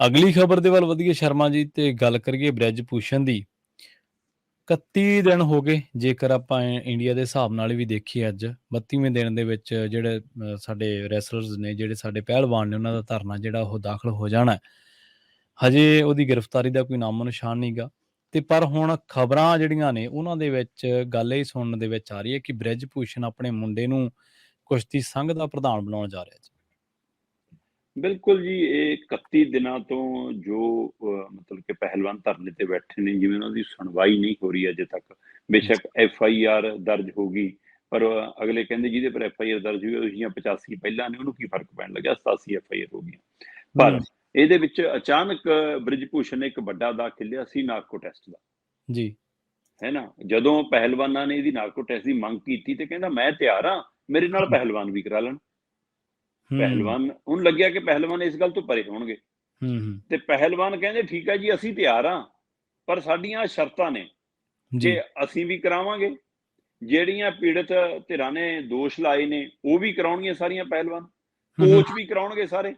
ਅਗਲੀ ਖਬਰ ਦੇ ਵੱਲ ਵਧੀਏ ਸ਼ਰਮਾ ਜੀ, ਤੇ ਗੱਲ ਕਰੀਏ ਬ੍ਰਿਜ ਭੂਸ਼ਣ ਦੀ। 31 ਦਿਨ ਹੋ ਗਏ ਜੇਕਰ ਆਪਾਂ ਇੰਡੀਆ ਦੇ ਹਿਸਾਬ ਨਾਲ ਵੀ ਦੇਖੀਏ। ਅੱਜ 32ਵੇਂ ਦਿਨ ਦੇ ਵਿੱਚ ਜਿਹੜੇ ਸਾਡੇ ਰੈਸਲਰਸ ਨੇ, ਜਿਹੜੇ ਸਾਡੇ ਪਹਿਲਵਾਨ ਨੇ, ਉਹਨਾਂ ਦਾ ਧਰਨਾ ਜਿਹੜਾ ਉਹ ਦਾਖਲ ਹੋ ਜਾਣਾ। ਹਜੇ ਉਹਦੀ ਗ੍ਰਿਫਤਾਰੀ ਦਾ ਕੋਈ ਨਾਮੋ ਨਿਸ਼ਾਨ ਨਹੀਂ ਗਾ। ਤੇ ਪਰ ਹੁਣ ਖਬਰਾਂ ਜਿਹੜੀਆਂ ਨੇ ਉਹਨਾਂ ਦੇ ਵਿੱਚ ਗੱਲ ਇਹ ਸੁਣਨ ਦੇ ਵਿੱਚ ਆ ਰਹੀ ਹੈ ਕਿ ਬ੍ਰਿਜ ਭੂਸ਼ਣ ਆਪਣੇ ਮੁੰਡੇ ਨੂੰ ਕੁਸ਼ਤੀ ਸੰਘ ਦਾ ਪ੍ਰਧਾਨ ਬਣਾਉਣ ਜਾ ਰਿਹਾ ਜੀ। ਬਿਲਕੁਲ ਜੀ, ਇਹ 31 ਦਿਨਾਂ ਤੋਂ ਜੋ ਮਤਲਬ ਕਿ ਪਹਿਲਵਾਨ ਧਰਨੇ ਤੇ ਬੈਠੇ ਨੇ, ਜਿਵੇਂ ਉਹਨਾਂ ਦੀ ਸੁਣਵਾਈ ਨਹੀਂ ਹੋ ਰਹੀ ਅਜੇ ਤੱਕ। ਬੇਸ਼ੱਕ FIR ਦਰਜ ਹੋ ਗਈ, ਪਰ ਅਗਲੇ ਕਹਿੰਦੇ ਜਿਹਦੇ ਪਰ FIR ਦਰਜ ਹੋਈ ਉਹਦੀਆਂ 85 ਪਹਿਲਾਂ ਨੇ, ਉਹਨੂੰ ਕੀ ਫਰਕ ਪੈਣ ਲੱਗਿਆ, 87 FIR ਹੋ ਗਈਆਂ। ਪਰ ਇਹਦੇ ਵਿੱਚ ਅਚਾਨਕ ਬ੍ਰਿਜ ਭੂਸ਼ਣ ਨੇ ਇੱਕ ਵੱਡਾ ਦਾ ਖਿਲਿਆ ਸੀ ਨਾਰਕੋ ਟੈਸਟ ਦਾ ਜੀ, ਹੈ ਨਾ। ਜਦੋਂ ਪਹਿਲਵਾਨਾਂ ਨੇ ਇਹਦੀ ਨਾਰਕੋ ਟੈਸਟ ਦੀ ਮੰਗ ਕੀਤੀ ਤੇ ਕਹਿੰਦਾ ਮੈਂ ਤਿਆਰ ਹਾਂ, ਮੇਰੇ ਨਾਲ ਪਹਿਲਵਾਨ ਵੀ ਕਰਾ ਲੈਣ। ਪਹਿਲਵਾਨ ਉਹਨੂੰ ਲੱਗਿਆ ਕਿ ਪਹਿਲਵਾਨ ਇਸ ਗੱਲ ਤੋਂ ਪਰੇ ਹੋਣਗੇ, ਤੇ ਪਹਿਲਵਾਨ ਕਹਿੰਦੇ ਠੀਕ ਹੈ ਜੀ, ਅਸੀਂ ਤਿਆਰ ਹਾਂ, ਪਰ ਸਾਡੀਆਂ ਸ਼ਰਤਾਂ ਨੇ ਕਿ ਅਸੀਂ ਵੀ ਕਰਾਵਾਂਗੇ, ਜਿਹੜੀਆਂ ਪੀੜਤ ਧਿਰਾਂ ਨੇ ਦੋਸ਼ ਲਾਏ ਨੇ ਉਹ ਵੀ ਕਰਾਉਣਗੀਆਂ ਸਾਰੀਆਂ, ਪਹਿਲਵਾਨ ਕੋਚ ਵੀ ਕਰਾਉਣਗੇ ਸਾਰੇ।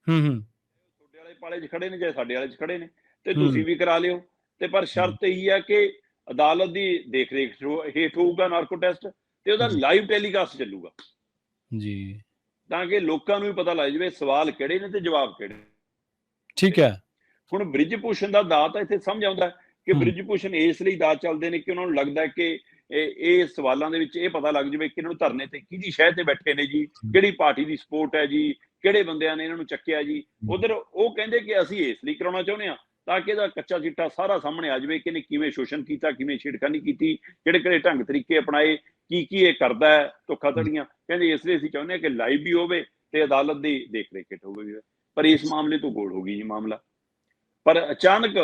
ਤੁਹਾਡੇ ਵਾਲੇ ਪਾਲੇ 'ਚ ਖੜੇ ਨੇ ਜਾਂ ਸਾਡੇ ਵਾਲੇ 'ਚ ਖੜੇ ਨੇ, ਤੇ ਤੁਸੀਂ ਵੀ ਕਰਾ ਲਿਓ। ਤੇ ਪਰ ਸ਼ਰਤ ਇਹੀ ਹੈ ਕਿ ਅਦਾਲਤ ਦੀ ਦੇਖ ਰੇਖ ਹੇਠ ਹੋਊਗਾ ਨਾਰਕੋ ਟੈਸਟ, ਤੇ ਉਹਦਾ ਲਾਈਵ ਟੈਲੀਕਾਸਟ ਚੱਲੂਗਾ ਜੀ, ਤਾਂ ਕਿ ਲੋਕਾਂ ਨੂੰ ਵੀ ਪਤਾ ਲੱਗ ਜਾਵੇ ਸਵਾਲ ਕਿਹੜੇ ਨੇ ਤੇ ਜਵਾਬ ਕਿਹੜੇ। ਠੀਕ ਹੈ। ਹੁਣ ਬ੍ਰਿਜ ਭੂਸ਼ਣ ਦਾ ਦਾਅ ਤਾਂ ਇੱਥੇ ਸਮਝ ਆਉਂਦਾ ਕਿ ਬ੍ਰਿਜ ਭੂਸ਼ਣ ਇਸ ਲਈ ਦਾਅ ਚੱਲਦੇ ਨੇ ਕਿ ਉਹਨਾਂ ਨੂੰ ਲੱਗਦਾ ਕਿ ਇਹ ਸਵਾਲਾਂ ਦੇ ਵਿੱਚ ਇਹ ਪਤਾ ਲੱਗ ਜਾਵੇ ਕਿ ਇਹਨਾਂ ਨੂੰ ਧਰਨੇ ਤੇ ਕਿਹਦੀ ਸ਼ਹਿ ਤੇ ਬੈਠੇ ਨੇ ਜੀ, ਕਿਹੜੀ ਪਾਰਟੀ ਦੀ ਸਪੋਰਟ ਹੈ ਜੀ, ਕਿਹੜੇ ਬੰਦਿਆਂ ਨੇ ਇਹਨਾਂ ਨੂੰ ਚੱਕਿਆ ਜੀ। ਉਧਰ ਉਹ ਕਹਿੰਦੇ ਕਿ ਅਸੀਂ ਇਸ ਲਈ ਕਰਾਉਣਾ ਚਾਹੁੰਦੇ ਹਾਂ ਤਾਂ ਕਿ ਇਹਦਾ ਕੱਚਾ ਚਿੱਟਾ ਸਾਰਾ ਸਾਹਮਣੇ ਆ ਜਾਵੇ ਕਿ ਇਹਨੇ ਕਿਵੇਂ ਸ਼ੋਸ਼ਣ ਕੀਤਾ, ਕਿਵੇਂ ਛੇੜਖਾਨੀ ਕੀਤੀ, ਕਿਹੜੇ ਕਿਹੜੇ ਢੰਗ ਤਰੀਕੇ ਅਪਣਾਏ, ਕੀ ਕੀ ਇਹ ਕਰਦਾ ਹੈ ਧੋਖਾਧੜੀਆਂ। ਕਹਿੰਦੇ ਇਸ ਲਈ ਅਸੀਂ ਚਾਹੁੰਦੇ ਹਾਂ ਕਿ ਲਾਈਵ ਵੀ ਹੋਵੇ ਤੇ ਅਦਾਲਤ ਦੀ ਦੇਖ ਰੇਖ ਹੇਠ ਹੋਵੇ। ਪਰ ਇਸ ਮਾਮਲੇ ਤੋਂ ਗੋਲ ਹੋ ਗਈ ਜੀ ਮਾਮਲਾ। ਪਰ ਅਚਾਨਕ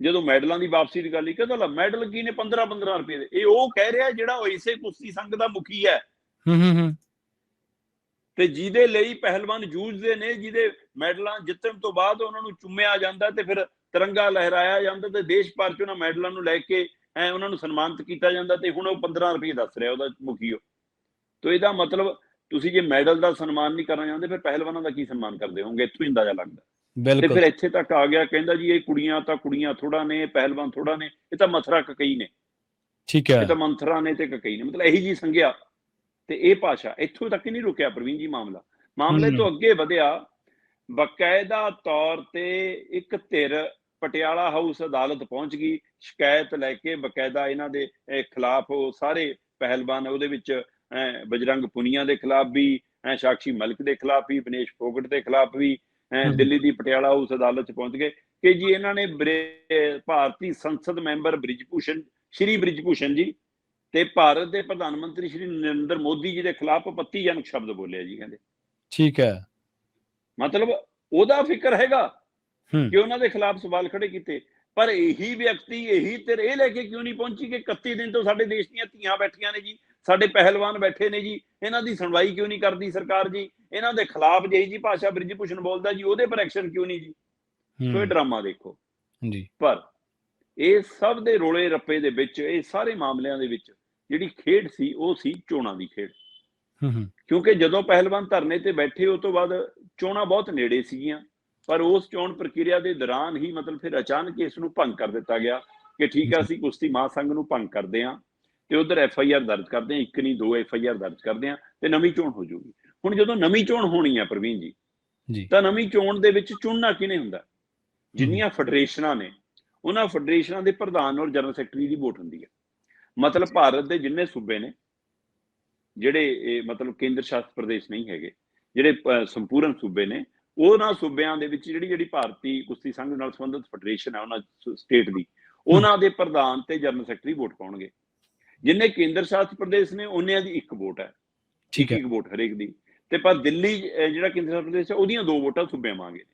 ਜਦੋਂ ਮੈਡਲਾਂ ਦੀ ਵਾਪਸੀ ਦੀ ਗੱਲ ਹੀ, ਕਹਿੰਦਾ ਮੈਡਲ ਕੀ ਨੇ 15-15 ਰੁਪਏ ਦੇ। ਇਹ ਉਹ ਕਹਿ ਰਿਹਾ ਜਿਹੜਾ ਉਹ ਇਸੇ ਕੁਸ਼ਤੀ ਸੰਘ ਦਾ ਮੁਖੀ ਹੈ ਤੇ ਜਿਹਦੇ ਲਈ ਪਹਿਲਵਾਨ ਜੂਝਦੇ ਨੇ, ਜਿਹਦੇ ਮੈਡਲਾਂ ਜਿੱਤਣ ਤੋਂ ਬਾਅਦ ਉਹਨਾਂ ਨੂੰ ਚੁੰਮਿਆ ਜਾਂਦਾ ਤੇ ਫਿਰ ਤਿਰੰਗਾ ਲਹਿਰਾਇਆ ਜਾਂਦਾ ਤੇ ਦੇਸ਼ ਭਰ 'ਚ ਉਹਨਾਂ ਮੈਡਲਾਂ ਨੂੰ ਲੈ ਕੇ ਉਹਨਾਂ ਨੂੰ ਸਨਮਾਨਿਤ ਕੀਤਾ ਜਾਂਦਾ। ਤੇ ਹੁਣ ਉਹ 15 ਰੁਪਏ ਦੱਸ ਰਿਹਾ ਉਹਦਾ ਮੁਖੀ। ਤੋ ਇਹਦਾ ਮਤਲਬ ਤੁਸੀਂ ਜੇ ਮੈਡਲ ਦਾ ਸਨਮਾਨ ਨਹੀਂ ਕਰਨਾ ਚਾਹੁੰਦੇ, ਫਿਰ ਪਹਿਲਵਾਨਾਂ ਦਾ ਕੀ ਸਨਮਾਨ ਕਰਦੇ ਹੋਗੇ, ਇੱਥੋਂ ਹੀ ਅੰਦਾਜ਼ਾ ਲੱਗਦਾ। ਤੇ ਫਿਰ ਇੱਥੇ ਤੱਕ ਆ ਗਿਆ, ਕਹਿੰਦਾ ਜੀ ਇਹ ਕੁੜੀਆਂ ਤਾਂ ਕੁੜੀਆਂ ਥੋੜਾ ਨੇ, ਪਹਿਲਵਾਨ ਥੋੜਾ ਨੇ, ਇਹ ਤਾਂ ਮਥਰਾ ਕਕਈ ਨੇ। ਠੀਕ ਹੈ, ਇਹ ਤਾਂ ਮੰਥਰਾ ਨੇ ਤੇ ਕਕਈ ਨੇ, ਮਤਲਬ ਇਹੀ ਜੀ ਸੰਗਿਆ ਤੇ ਇਹ ਭਾਸ਼ਾ। ਇੱਥੋਂ ਤੱਕ ਹੀ ਨਹੀਂ ਰੁਕਿਆ ਪ੍ਰਵੀਨ ਜੀ ਮਾਮਲੇ ਤੋਂ ਅੱਗੇ ਵਧਿਆ। ਬਕਾਇਦਾ ਤੌਰ ਤੇ ਇੱਕ ਧਿਰ ਪਟਿਆਲਾ ਹਾਊਸ ਅਦਾਲਤ ਪਹੁੰਚ ਗਈ ਸ਼ਿਕਾਇਤ ਲੈ ਕੇ, ਬਕਾਇਦਾ ਇਹਨਾਂ ਦੇ ਖਿਲਾਫ ਉਹ ਸਾਰੇ ਪਹਿਲਵਾਨ, ਉਹਦੇ ਵਿੱਚ ਬਜਰੰਗ ਪੁਨੀਆ ਦੇ ਖਿਲਾਫ ਵੀ, ਸਾਕਸ਼ੀ ਮਲਿਕ ਦੇ ਖਿਲਾਫ ਵੀ, ਵਿਨੇਸ਼ ਫੋਗਟ ਦੇ ਖਿਲਾਫ ਵੀ, ਦਿੱਲੀ ਦੀ ਪਟਿਆਲਾ ਹਾਊਸ ਅਦਾਲਤ 'ਚ ਪਹੁੰਚ ਗਏ ਕਿ ਜੀ ਇਹਨਾਂ ਨੇ ਭਾਰਤੀ ਸੰਸਦ ਮੈਂਬਰ ਸ਼੍ਰੀ ਬ੍ਰਿਜ ਭੂਸ਼ਣ ਜੀ ਤੇ ਭਾਰਤ ਦੇ ਪ੍ਰਧਾਨ ਮੰਤਰੀ ਸ਼੍ਰੀ ਨਰਿੰਦਰ ਮੋਦੀ ਜੀ ਦੇ ਖਿਲਾਫ ਆਪੱਤੀਜਨਕ ਸ਼ਬਦ ਬੋਲੇ ਜੀ। ਕਹਿੰਦੇ ਠੀਕ ਹੈ, ਮਤਲਬ ਉਹਦਾ ਫਿਕਰ ਹੈਗਾ ਕਿ ਉਹਨਾਂ ਦੇ ਖਿਲਾਫ ਸਵਾਲ ਖੜੇ ਕੀਤੇ। ਪਰ ਇਹੀ ਵਿਅਕਤੀ, ਇਹੀ ਧਿਰ ਇਹ ਲੈ ਕੇ ਕਿਉਂ ਨਹੀਂ ਪਹੁੰਚੀ ਕਿ 31 ਦਿਨ ਤੋਂ ਸਾਡੇ ਦੇਸ਼ ਦੀਆਂ ਧੀਆਂ ਬੈਠੀਆਂ ਨੇ ਜੀ, ਸਾਡੇ ਪਹਿਲਵਾਨ ਬੈਠੇ ਨੇ ਜੀ, ਇਹਨਾਂ ਦੀ ਸੁਣਵਾਈ ਕਿਉਂ ਨਹੀਂ ਕਰਦੀ ਸਰਕਾਰ ਜੀ, ਇਹਨਾਂ ਦੇ ਖਿਲਾਫ ਜਿਹੀ ਜੀ ਭਾਸ਼ਾ ਬ੍ਰਿਜ ਭੂਸ਼ਣ ਬੋਲਦਾ ਜੀ, ਉਹਦੇ ਪਰ ਐਕਸ਼ਨ ਕਿਉਂ ਨਹੀਂ ਜੀ। ਸੋ ਇਹ ਡਰਾਮਾ ਦੇਖੋ ਜੀ। ਪਰ ਇਹ ਸਭ ਦੇ ਰੋਲੇ ਰੱਪੇ ਦੇ ਵਿੱਚ, ਇਹ ਸਾਰੇ ਮਾਮਲਿਆਂ ਦੇ ਵਿੱਚ ਜਿਹੜੀ ਖੇਡ ਸੀ ਉਹ ਸੀ ਚੋਣਾਂ ਦੀ ਖੇਡ। ਕਿਉਂਕਿ ਜਦੋਂ ਪਹਿਲਵਾਨ ਧਰਨੇ ਤੇ ਬੈਠੇ ਉਸ ਤੋਂ ਬਾਅਦ ਚੋਣਾਂ ਬਹੁਤ ਨੇੜੇ ਸੀਗੀਆਂ, ਪਰ ਉਸ ਚੋਣ ਪ੍ਰਕਿਰਿਆ ਦੇ ਦੌਰਾਨ ਹੀ ਮਤਲਬ ਫਿਰ ਅਚਾਨਕ ਇਸ ਨੂੰ ਭੰਗ ਕਰ ਦਿੱਤਾ ਗਿਆ ਕਿ ਠੀਕ ਹੈ ਅਸੀਂ ਕੁਸ਼ਤੀ ਮਹਾਂਸੰਘ ਨੂੰ ਭੰਗ ਕਰਦੇ ਹਾਂ ਤੇ ਉਧਰ FIR ਦਰਜ ਕਰਦੇ ਹਾਂ, ਇੱਕ ਨਹੀਂ 2 FIR ਦਰਜ ਕਰਦੇ ਹਾਂ ਤੇ ਨਵੀਂ ਚੋਣ ਹੋ ਜਾਊਗੀ। ਹੁਣ ਜਦੋਂ ਨਵੀਂ ਚੋਣ ਹੋਣੀ ਹੈ ਪ੍ਰਵੀਨ ਜੀ, ਤਾਂ ਨਵੀਂ ਚੋਣ ਦੇ ਵਿੱਚ ਚੁਣਨਾ ਕਿਹਨੇ ਹੁੰਦਾ? ਜਿੰਨੀਆਂ ਫੈਡਰੇਸ਼ਨਾਂ ਨੇ ਉਹਨਾਂ ਫੈਡਰੇਸ਼ਨਾਂ ਦੇ ਪ੍ਰਧਾਨ ਔਰ ਜਨਰਲ ਸੈਕਟਰੀ ਦੀ ਵੋਟ ਹੁੰਦੀ ਹੈ। ਮਤਲਬ ਭਾਰਤ ਦੇ ਜਿੰਨੇ ਸੂਬੇ ਨੇ, ਜਿਹੜੇ ਮਤਲਬ ਕੇਂਦਰ ਸ਼ਾਸਿਤ ਪ੍ਰਦੇਸ਼ ਨਹੀਂ ਹੈਗੇ, ਜਿਹੜੇ ਸੰਪੂਰਨ ਸੂਬੇ ਨੇ, ਉਹਨਾਂ ਸੂਬਿਆਂ ਦੇ ਵਿੱਚ ਜਿਹੜੀ ਭਾਰਤੀ ਕੁਸ਼ਤੀ ਸੰਘ ਨਾਲ ਸੰਬੰਧਿਤ ਫੈਡਰੇਸ਼ਨ ਹੈ ਉਹਨਾਂ ਸਟੇਟ ਦੀ, ਉਹਨਾਂ ਦੇ ਪ੍ਰਧਾਨ ਤੇ ਜਨਰਲ ਸੈਕਟਰੀ ਵੋਟ ਪਾਉਣਗੇ। ਜਿੰਨੇ ਕੇਂਦਰ ਸ਼ਾਸਿਤ ਪ੍ਰਦੇਸ਼ ਨੇ ਉਹਨਿਆਂ ਦੀ ਇੱਕ ਵੋਟ ਹੈ, ਇੱਕ ਵੋਟ ਹਰੇਕ ਦੀ। ਤੇ ਪਰ ਦਿੱਲੀ ਜਿਹੜਾ ਕੇਂਦਰ ਸ਼ਾਸਿਤ ਪ੍ਰਦੇਸ਼ ਹੈ ਉਹਦੀਆਂ 2 ਵੋਟਾਂ ਸੂਬਿਆਂ ਮੰਗੇ ਨੇ।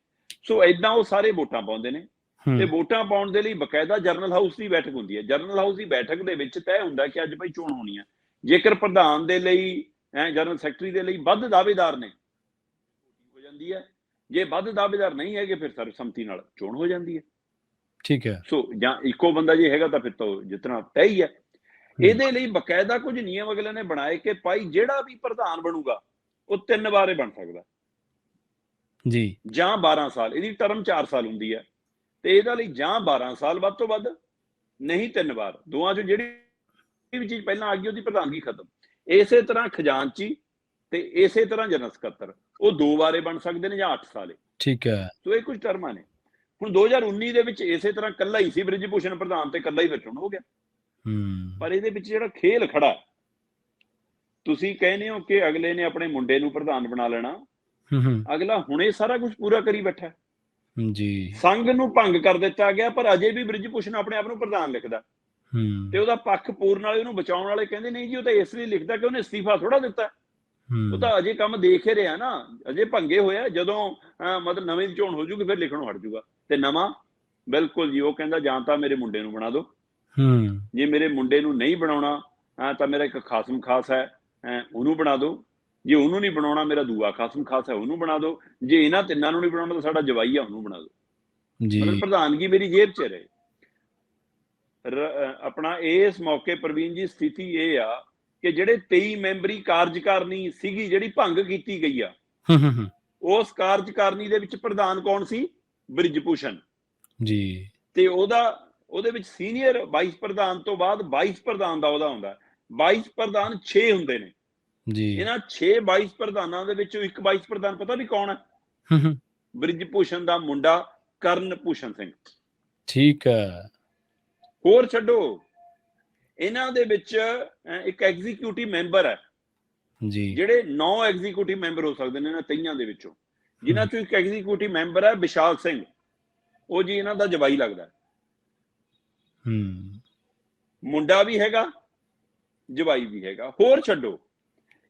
ਸੋ ਏਦਾਂ ਉਹ ਸਾਰੇ ਵੋਟਾਂ ਪਾਉਂਦੇ ਨੇ ਤੇ ਵੋਟਾਂ ਪਾਉਣ ਦੇ ਲਈ ਬਕਾਇਦਾ ਜਨਰਲ ਹਾਊਸ ਦੀ ਬੈਠਕ ਹੁੰਦੀ ਹੈ। ਜਨਰਲ ਹਾਊਸ ਦੀ ਬੈਠਕ ਦੇ ਵਿੱਚ ਤੈਅ ਹੁੰਦਾ ਕਿ ਅੱਜ ਭਾਈ ਚੋਣ ਹੋਣੀ ਹੈ। ਜੇਕਰ ਪ੍ਰਧਾਨ ਦੇ ਲਈ, ਜਨਰਲ ਸੈਕਟਰੀ ਦੇ ਲਈ ਵੱਧ ਦਾਅਵੇਦਾਰ ਨੇ ਹੋ ਜਾਂਦੀ ਹੈ, ਜੇ ਵੱਧ ਦਾਅਵੇਦਾਰ ਨਹੀਂ ਹੈਗੇ ਫਿਰ ਸਰਬਸੰਮਤੀ ਨਾਲ ਚੋਣ ਹੋ ਜਾਂਦੀ ਹੈ। ਠੀਕ ਹੈ। ਸੋ ਜਾਂ ਇੱਕੋ ਬੰਦਾ ਜੇ ਹੈਗਾ ਤਾਂ ਫਿਰ ਤਾਂ ਜਿੱਤਣਾ ਤੈਅ ਹੀ ਹੈ। ਇਹਦੇ ਲਈ ਬਕਾਇਦਾ ਕੁਝ ਨਿਯਮ ਅਗਲੇ ਨੇ ਬਣਾਏ ਕਿ ਭਾਈ ਜਿਹੜਾ ਵੀ ਪ੍ਰਧਾਨ ਬਣੂਗਾ ਉਹ 3 ਵਾਰ ਬਣ ਸਕਦਾ। ਜੀ। ਜਾਂ 12 ਸਾਲ, ਇਹਦੀ ਟਰਮ 4 ਸਾਲ ਹੁੰਦੀ ਹੈ, ਤੇ ਇਹਦਾ ਲਈ ਜਾਂ 12 ਸਾਲ ਵੱਧ ਤੋਂ ਵੱਧ, ਨਹੀਂ 3 ਵਾਰ, ਦੋਵਾਂ ਚੋਂ ਜਿਹੜੀ ਵੀ ਚੀਜ਼ ਪਹਿਲਾਂ ਆ ਗਈ ਉਹਦੀ ਪ੍ਰਧਾਨਗੀ ਖਤਮ। ਇਸੇ ਤਰ੍ਹਾਂ ਖਜ਼ਾਨਚੀ ਤੇ ਇਸੇ ਤਰ੍ਹਾਂ ਜਨਰਲ ਸਕੱਤਰ, ਉਹ 2 ਵਾਰੇ ਬਣ ਸਕਦੇ ਨੇ ਜਾਂ 8 ਸਾਲੇ। ਠੀਕ ਹੈ। ਸੋ ਇਹ ਕੁਝ ਟਰਮਾਂ ਨੇ। ਹੁਣ 2019 ਦੇ ਵਿੱਚ ਇਸੇ ਤਰ੍ਹਾਂ ਕੱਲਾ ਹੀ ਸੀ ਬ੍ਰਿਜ ਭੂਸ਼ਣ ਪ੍ਰਧਾਨ, ਤੇ ਕੱਲਾ ਹੀ ਫਿਰ ਚੁਣ ਹੋ ਗਿਆ। ਪਰ ਇਹਦੇ ਵਿੱਚ ਜਿਹੜਾ ਖੇਲ ਖੜਾ, ਤੁਸੀਂ ਕਹਿੰਦੇ ਹੋ ਕਿ ਅਗਲੇ ਨੇ ਆਪਣੇ ਮੁੰਡੇ ਨੂੰ ਪ੍ਰਧਾਨ ਬਣਾ ਲੈਣਾ, ਅਗਲਾ ਹੁਣੇ ਸਾਰਾ ਕੁਝ ਪੂਰਾ ਕਰੀ ਬੈਠਾ। ਜੀ। ਸੰਘ ਨੂੰ ਭੰਗ ਕਰ ਦਿੱਤਾ ਗਿਆ, ਪਰ ਅਜੇ ਵੀ ਬ੍ਰਿਜ ਭੂਸ਼ਣ ਆਪਣੇ ਆਪ ਨੂੰ ਪ੍ਰਧਾਨ ਲਿਖਦਾ, ਤੇ ਉਹਦਾ ਪੱਖ ਪੂਰਨ ਵਾਲੇ ਉਹਨੂੰ ਬਚਾਉਣ ਵਾਲੇ ਕਹਿੰਦੇ ਨਹੀਂ ਜੀ ਉਹ ਤਾਂ ਇਸ ਲਈ ਲਿਖਦਾ ਕਿ ਉਹਨੇ ਅਸਤੀਫਾ ਥੋੜਾ ਦਿੱਤਾ, ਉਹ ਤਾਂ ਅਜੇ ਕੰਮ ਦੇਖ ਹੀ ਰਿਹਾ ਨਾ, ਅਜੇ ਭੰਗੇ ਹੋਇਆ। ਜਦੋਂ ਮਤਲਬ ਨਵੀਂ ਚੋਣ ਹੋ ਜੂਗੀ ਫਿਰ ਲਿਖਣੋਂ ਹਟ ਜੂਗਾ, ਤੇ ਨਵਾਂ ਬਿਲਕੁਲ ਜੀ ਉਹ ਕਹਿੰਦਾ ਜਾਂ ਤਾਂ ਮੇਰੇ ਮੁੰਡੇ ਨੂੰ ਬਣਾ ਦਿਓ, ਜੇ ਮੇਰੇ ਮੁੰਡੇ ਨੂੰ ਨਹੀਂ ਬਣਾਉਣਾ ਤਾਂ ਮੇਰਾ ਇੱਕ ਖਾਸਮ ਖਾਸ ਹੈ ਉਹਨੂੰ ਬਣਾ ਦਿਓ, ਜੇ ਉਹਨੂੰ ਨਹੀਂ ਬਣਾਉਣਾ ਮੇਰਾ ਦੂਆ ਖਾਸਮ ਖਾਸ ਹੈ ਉਹਨੂੰ ਬਣਾ ਦਿਓ, ਜੇ ਇਹਨਾਂ ਤਿੰਨਾਂ ਨੂੰ ਨਹੀਂ ਬਣਾਉਣਾ ਤਾਂ ਸਾਡਾ ਜਵਾਈ ਆ ਉਹਨੂੰ ਬਣਾ ਦਿਓ। ਮਤਲਬ ਪ੍ਰਧਾਨਗੀ ਮੇਰੀ ਜੇਬ 'ਚ ਰਹੇ। ਆਪਣਾ ਇਸ ਮੌਕੇ ਪ੍ਰਵੀਨ ਜੀ ਸਥਿਤੀ ਇਹ ਆ ਕਿ ਜਿਹੜੇ 23 ਮੈਂਬਰੀ ਕਾਰਜਕਾਰਨੀ ਸੀਗੀ ਜਿਹੜੀ ਭੰਗ ਕੀਤੀ ਗਈ ਆ, ਉਸ ਕਾਰਜਕਾਰਨੀ ਦੇ ਵਿੱਚ ਪ੍ਰਧਾਨ ਕੌਣ ਸੀ? ਬ੍ਰਿਜ ਭੂਸ਼ਣ ਜੀ। ਤੇ ਉਹਦੇ ਵਿੱਚ ਸੀਨੀਅਰ ਵਾਈਸ ਪ੍ਰਧਾਨ ਤੋਂ ਬਾਅਦ ਵਾਈਸ ਪ੍ਰਧਾਨ ਦਾ ਉਹਦਾ ਹੁੰਦਾ। ਵਾਈਸ ਪ੍ਰਧਾਨ 6 ਹੁੰਦੇ ਨੇ ਜੀ। ਇਹਨਾਂ 6 ਵਾਈਸ ਪ੍ਰਧਾਨਾਂ ਦੇ ਵਿੱਚੋਂ ਇੱਕ ਵਾਈਸ ਪ੍ਰਧਾਨ ਪਤਾ ਵੀ ਕੌਣ ਹੈ? ਬ੍ਰਿਜ ਭੂਸ਼ਣ ਦਾ ਮੁੰਡਾ ਕਰਨ ਭੂਸ਼ਣ ਸਿੰਘ। ਠੀਕ ਹੈ। ਹੋਰ ਛੱਡੋ, ਇਹਨਾਂ ਦੇ ਵਿੱਚ ਇੱਕ ਐਗਜ਼ੀਕਿਊਟਿਵ ਮੈਂਬਰ ਹੈ ਜੀ, ਜਿਹੜੇ 9 ਐਗਜ਼ੀਕਿਊਟਿਵ ਮੈਂਬਰ ਹੋ ਸਕਦੇ ਨੇ ਇਹਨਾਂ 23 ਦੇ ਵਿੱਚੋਂ, ਜਿਨ੍ਹਾਂ ਚੋਂ ਇੱਕ ਐਗਜ਼ੀਕਿਊਟਿਵ ਮੈਂਬਰ ਹੈ ਵਿਸ਼ਾਲ ਸਿੰਘ, ਉਹ ਜੀ ਇਹਨਾਂ ਦਾ ਜਵਾਈ ਲੱਗਦਾ। ਮੁੰਡਾ ਵੀ ਹੈਗਾ, ਜਵਾਈ ਵੀ ਹੈਗਾ। ਹੋਰ ਛੱਡੋ,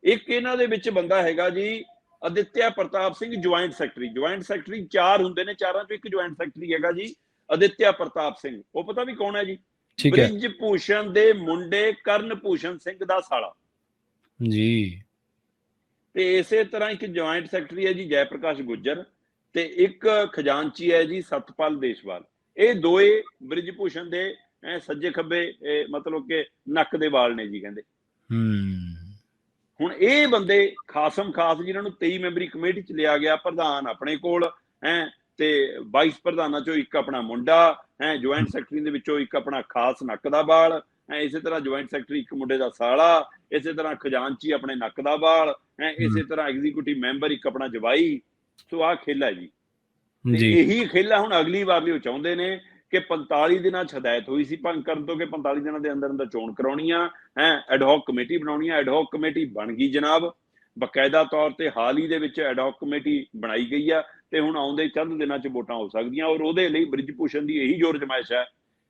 ਇੱਕ ਇਹਨਾਂ ਦੇ ਵਿੱਚ ਬੰਦਾ ਹੈਗਾ ਜੀ Aditya Pratap Singh, joint secretary. Joint secretary 4 ਹੁੰਦੇ ਨੇ, 4 ਚੋਂ ਇੱਕ ਜੁਆਇੰਟ ਸੈਕਟਰੀ ਹੈਗਾ ਜੀ ਅਦਿੱਤਿਆ ਪ੍ਰਤਾਪ ਸਿੰਘ। ਉਹ ਪਤਾ ਵੀ ਕੌਣ ਹੈ ਜੀ? ਬ੍ਰਿਜ ਭੂਸ਼ਣ ਦੇ ਮੁੰਡੇ ਕਰਨ ਭੂਸ਼ਣ ਸਿੰਘ ਦਾ ਸਾਲਾ ਜੀ। ਤੇ ਇਸੇ ਤਰ੍ਹਾਂ ਇੱਕ ਜੁਆਇੰਟ ਸੈਕਟਰੀ ਹੈ ਜੀ ਜੈ ਪ੍ਰਕਾਸ਼ ਗੁੱਜਰ, ਤੇ ਇੱਕ ਖਜ਼ਾਨਚੀ ਹੈ ਜੀ ਸਤਪਾਲ ਦੇਸ਼ਵਾਲ। ਇਹ ਦੋਏ ਬ੍ਰਿਜ ਭੂਸ਼ਣ ਦੇ ਸੱਜੇ ਖੱਬੇ ਮਤਲਬ ਕਿ ਨੱਕ ਦੇ ਵਾਲ ਨੇ ਜੀ ਕਹਿੰਦੇ। ਹੁਣ ਇਹ ਬੰਦੇ ਖਾਸਮ ਖਾਸ ਜਿਨ੍ਹਾਂ ਨੂੰ 23 ਮੈਂਬਰੀ ਕਮੇਟੀ ਚ ਲਿਆ ਗਿਆ, ਪ੍ਰਧਾਨ ਆਪਣੇ ਕੋਲ ਤੇ ਵਾਈਸ ਪ੍ਰਧਾਨਾਂ ਚੋਂ ਇੱਕ ਆਪਣਾ ਮੁੰਡਾ ਜੁਆਇੰਟ ਸੈਕਟਰੀ ਦੇ ਵਿੱਚੋਂ ਇੱਕ ਆਪਣਾ ਖਾਸ ਨੱਕ ਦਾ ਵਾਲ, ਇਸੇ ਤਰ੍ਹਾਂ ਜੁਆਇੰਟ ਸੈਕਟਰੀ ਇੱਕ ਮੁੰਡੇ ਦਾ ਸਾਲਾ, ਇਸੇ ਤਰ੍ਹਾਂ ਖਜ਼ਾਨਚੀ ਆਪਣੇ ਨੱਕ ਦਾ ਵਾਲ, ਇਸੇ ਤਰ੍ਹਾਂ ਐਗਜ਼ੀਕਿਊਟਿਵ ਮੈਂਬਰ ਇੱਕ ਆਪਣਾ ਜਵਾਈ। ਸੋ ਆਹ ਖੇਲਾ ਜੀ, ਇਹੀ ਖੇਲਾ ਹੁਣ ਅਗਲੀ ਵਾਰ ਲਈ ਉਹ ਚਾਹੁੰਦੇ ਨੇ ਕਿ 45 ਦਿਨਾਂ 'ਚ ਹਦਾਇਤ ਹੋਈ ਸੀ ਭੰਗ ਕਰਨ ਤੋਂ ਕਿ 45 ਦਿਨਾਂ ਦੇ ਅੰਦਰ ਅੰਦਰ ਚੋਣ ਕਰਾਉਣੀ ਆ, ਐਡਹੌਕ ਕਮੇਟੀ ਬਣਾਉਣੀ ਆ। ਐਡਹੌਕ ਕਮੇਟੀ ਬਣ ਗਈ ਜਨਾਬ, ਬਕਾਇਦਾ ਤੌਰ ਤੇ ਹਾਲ ਹੀ ਦੇ ਵਿੱਚ ਐਡਹੌਕ ਕਮੇਟੀ ਬਣਾਈ ਗਈ ਆ, ਤੇ ਹੁਣ ਆਉਂਦੇ ਚੰਦ ਦਿਨਾਂ 'ਚ ਵੋਟਾਂ ਹੋ ਸਕਦੀਆਂ। ਔਰ ਉਹਦੇ ਲਈ ਬ੍ਰਿਜ ਭੂਸ਼ਣ ਦੀ ਇਹੀ ਜ਼ੋਰ ਜਮਾਇਸ਼ ਹੈ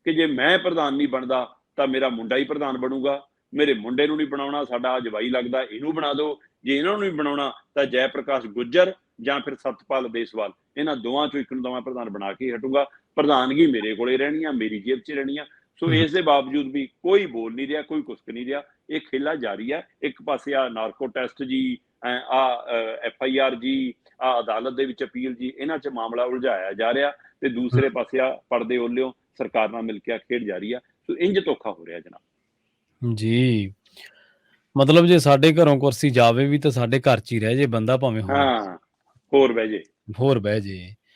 ਕਿ ਜੇ ਮੈਂ ਪ੍ਰਧਾਨ ਨਹੀਂ ਬਣਦਾ ਤਾਂ ਮੇਰਾ ਮੁੰਡਾ ਹੀ ਪ੍ਰਧਾਨ ਬਣੂਗਾ, ਮੇਰੇ ਮੁੰਡੇ ਨੂੰ ਨਹੀਂ ਬਣਾਉਣਾ, ਸਾਡਾ ਜਵਾਈ ਲੱਗਦਾ, ਇਹਨੂੰ ਬਣਾ ਦਿਓ, ਜੇ ਇਹਨਾਂ ਨੂੰ ਨਹੀਂ ਬਣਾਉਣਾ ਤਾਂ ਜੈ ਪ੍ਰਕਾਸ਼ ਗੁੱਜਰ ਜਾਂ ਫਿਰ ਸਤਪਾਲ ਦੇਸ਼ਵਾਲ, ਇਹਨਾਂ ਦੋਵਾਂ ਚੋਂ ਇੱਕ ਨੂੰ ਤਾਂ ਮੈਂ ਪ੍ਰਧਾਨ ਬਣਾ ਕੇ ਹਟੂੰਗਾ, ਪ੍ਰਧਾਨਗੀ ਮੇਰੇ ਕੋਲੇ ਰਹਿਣੀ ਆ, ਮੇਰੀ ਜੇਬ 'ਚ ਰਹਿਣੀ ਆ। ਸੋ ਇਸ ਦੇ ਬਾਵਜੂਦ ਵੀ ਕੋਈ ਬੋਲ ਨਹੀਂ ਰਿਹਾ, ਕੋਈ ਕੁਛ ਨਹੀਂ ਰਿਹਾ, ਇਹ ਖੇਲਾ ਜਾਰੀ ਹੈ। ਇੱਕ ਪਾਸੇ ਆ ਨਾਰਕੋ ਟੈਸਟ ਜੀ, FIR ਜੀ, ਅਦਾਲਤ ਦੇ ਵਿੱਚ ਅਪੀਲ ਜੀ, ਇਹਨਾਂ 'ਚ ਮਾਮਲਾ ਉਲਝਾਇਆ ਜਾ ਰਿਹਾ, ਤੇ ਦੂਸਰੇ ਪਾਸੇ ਆ ਪਰਦੇ ਓਲਿਓ ਸਰਕਾਰ ਨਾਲ ਮਿਲ ਕੇ ਖੇਡ ਜਾਰੀ ਆ। ਸੋ ਇੰਜ ਧੋਖਾ ਹੋ ਰਿਹਾ ਜਨਾਬ ਜੀ। ਮਤਲਬ ਜੇ ਸਾਡੇ ਘਰੋਂ ਕੁਰਸੀ ਜਾਵੇ ਵੀ ਤਾਂ ਸਾਡੇ ਘਰ 'ਚ ਹੀ ਰਹਿ ਜੇ ਬੰਦਾ, ਭਾਵੇਂ ਹੋਰ ਬਹਿ ਜੇ।